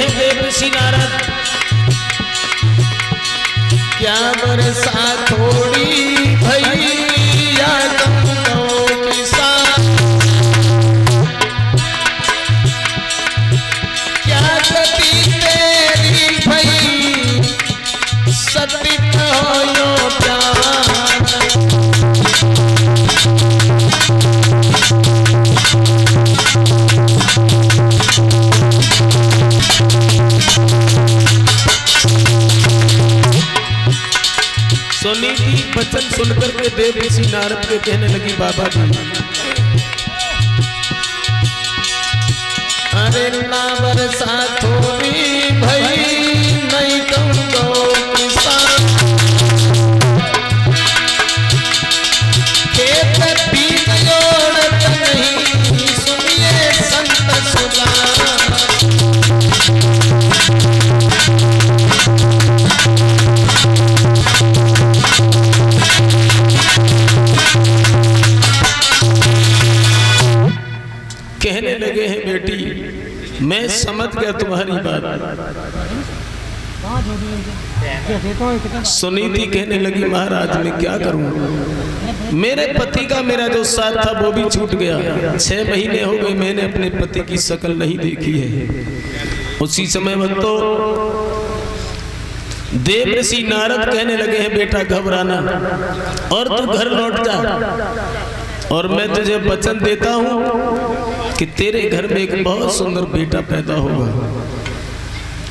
हैं देव ऋषि नारद, क्या बरसा थोड़ी भैया गंगों के साथ, क्या गति तेरी भई सती हो प्यार। सुनीति वचन सुनकर के देव ऋषि नारद के कहने लगी बाबा जी, अरे ना बरसा थोड़ी भई नहीं गंगों के साथ, खेत बीज जोड़त नहीं सुनिए संत सुजान। कहने लगे हैं बेटी मैं समझ गया तुम्हारी बात। सुनीति कहने लगी महाराज मैं क्या करूं, मेरे पति का मेरा जो साथ था वो भी छूट गया। 6 महीने हो गए मैंने अपने पति की शक्ल नहीं देखी है। उसी समय भक्तों देव ऋषि नारद कहने लगे हैं बेटा घबराना और तू घर लौट जा, और मैं तुझे वचन देता हूं कि तेरे घर में एक बहुत सुंदर बेटा पैदा होगा।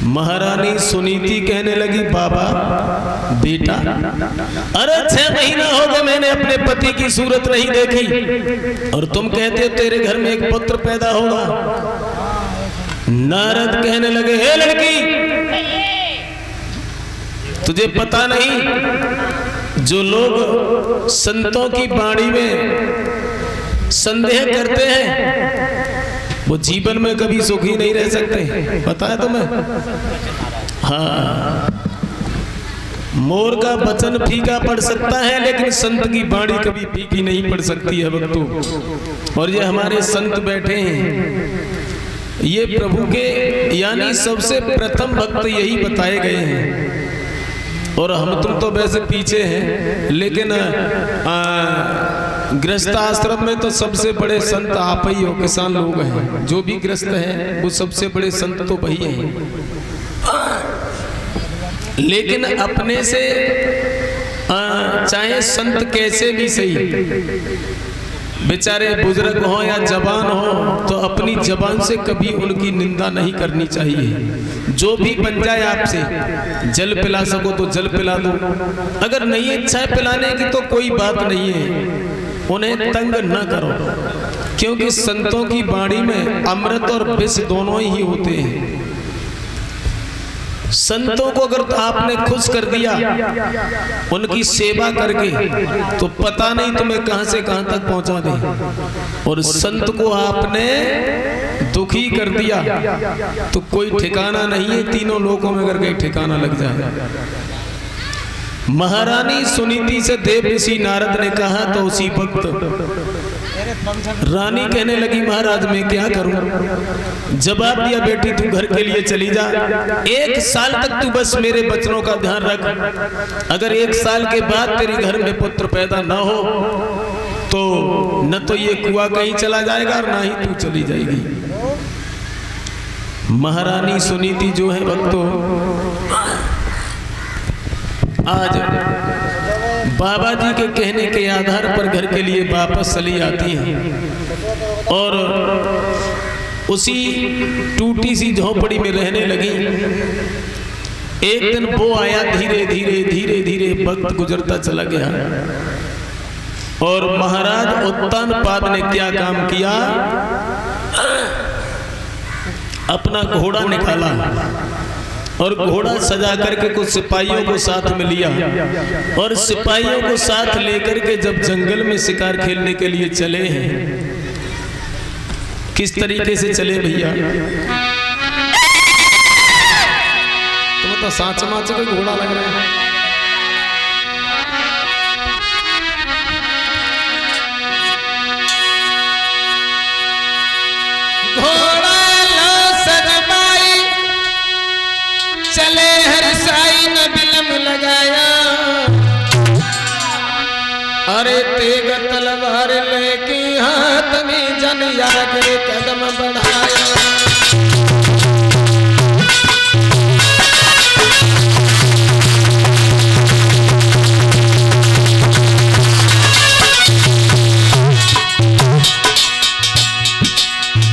महारानी सुनीति कहने लगी बाबा बेटा, अरे 6 महीना हो गए मैंने अपने पति की सूरत नहीं देखी और तुम कहते हो तेरे घर में एक पुत्र पैदा होगा। नारद कहने लगे हे लड़की, तुझे पता नहीं जो लोग संतों की वाणी में संदेह करते हैं वो जीवन में कभी सुखी नहीं रह सकते, पता है तुम्हें? हाँ, मोर का वचन फीका पड़ सकता है लेकिन संत की वाणी कभी फीकी नहीं पड़ सकती है भक्तों। और ये हमारे संत बैठे हैं, ये प्रभु के यानी सबसे प्रथम भक्त यही बताए गए हैं। और हम तुम तो वैसे पीछे हैं, लेकिन गृहस्थ आश्रम में तो सबसे बड़े संत आप ही हो, किसान लोग हैं। जो भी गृहस्थ हैं वो सबसे बड़े संत तो वही हैं। लेकिन अपने से चाहे संत कैसे भी सही, बेचारे बुजुर्ग हो या जवान हो, तो अपनी जबान से कभी उनकी निंदा नहीं करनी चाहिए। जो भी बन जाए आपसे, जल पिला सको तो जल पिला दो, अगर नहीं इच्छा है पिलाने की तो कोई बात नहीं है, उन्हें तंग न करो, क्योंकि संतों की वाणी में अमृत और विष दोनों ही होते हैं। संतों को अगर आपने खुश कर दिया उनकी सेवा करके, तो पता नहीं तुम्हें कहां से कहां तक पहुंचा दे। और संत को आपने दुखी कर दिया तो कोई ठिकाना नहीं है, तीनों लोकों में अगर कहीं ठिकाना लग जाए। महारानी सुनीति से देव ऋषि नारद ने कहा तो उसी वक्त रानी कहने लगी महाराज मैं क्या करूं। जवाब दिया बेटी तू घर के लिए चली जा, 1 साल तक तू बस मेरे बच्चों का ध्यान रख। अगर 1 साल के बाद तेरे घर में पुत्र पैदा ना हो तो न तो ये कुआं कहीं चला जाएगा और ना ही तू चली जाएगी। महारानी सुनीति जो है भक्तों आज बाबा जी के कहने के आधार पर घर के लिए वापस चली आती हैं और उसी टूटी सी झोपड़ी में रहने लगी। एक दिन वो आया, धीरे धीरे धीरे धीरे वक्त गुजरता चला गया और महाराज उत्तानपाद ने क्या काम किया, अपना घोड़ा निकाला और घोड़ा सजा करके कुछ सिपाहियों को साथ में लिया और सिपाहियों को साथ लेकर के जब जंगल में शिकार खेलने के लिए चले हैं। किस तरीके से चले भैया, तुम तो सांच माच का घोड़ा लग रहा है। घोड़ा लो सजमाई तेग तलवार लेके हाथ में जन यार के कदम बढ़ाया।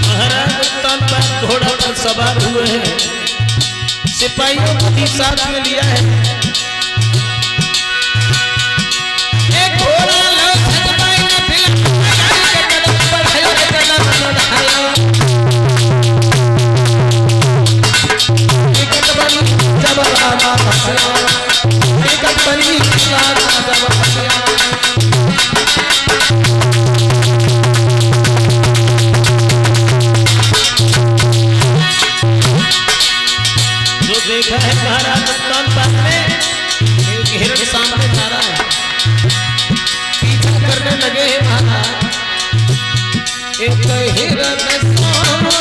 महाराज उत्तान पर घोड़ा पर सवार हुए हैं, सिपाहियों को भी साथ में लिया है। एक घोड़ा लो सजमाई ने फिर कदम बढ़ाया, कदम बढ़ाया। एक कदम जब आना फंसा, एक कदम लाना जब फंसा। देखा है महाराज उत्तान पाद में एक हिरण सामने जा रहा है, पीछा करने लगे हैं महाराज। एक हिरण सामने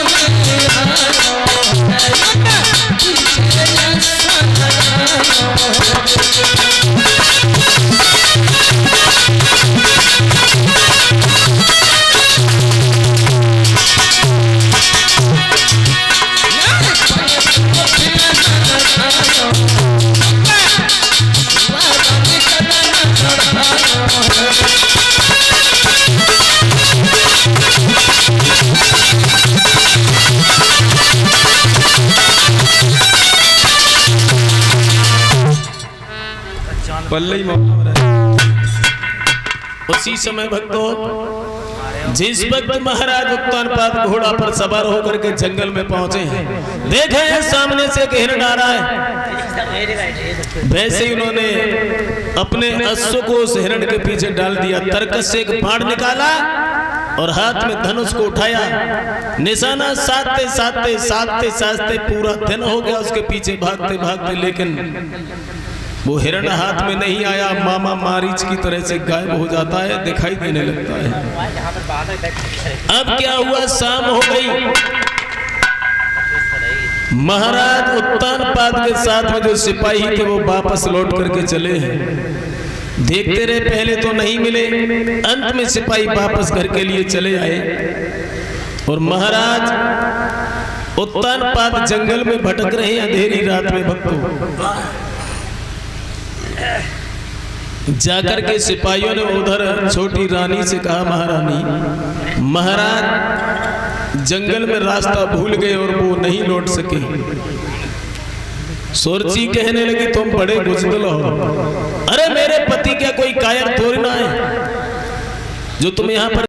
पल्ले ही उसी समय भक्तों, जिस वक्त महाराज उत्तान पाद घोड़ा पर सवार होकर के जंगल में पहुंचे हैं, देखे हैं सामने से एक हिरण आ रहा है। वैसे ही उन्होंने अपने अश्व को उस हिरण के पीछे डाल दिया, तरकस से एक बाण निकाला और हाथ में धनुष को उठाया। निशाना साधते साधते साधते साधते पूरा दिन हो गया उसके पीछे भागते भागते, लेकिन वो हिरण हाथ में नहीं आया। मामा मारीच की तरह से गायब हो जाता है, दिखाई देने लगता है। अब क्या हुआ, शाम हो गई। महाराज उत्तान पाद के साथ में जो सिपाही थे वो वापस लौट करके चले हैं। देखते रहे, पहले तो नहीं मिले, अंत में सिपाही वापस घर के लिए चले आए। और महाराज उत्तान पाद जंगल में भटक रहे हैं अंधेरी रात में भक्तों। जाकर के सिपाहियों ने उधर छोटी रानी से कहा, महारानी, महाराज जंगल में रास्ता भूल गए और वो नहीं लौट सके। सोरची कहने लगी, तुम बड़े बुज़दिल हो। अरे मेरे पति क्या कोई कायर थोड़ी ना है जो तुम यहाँ पर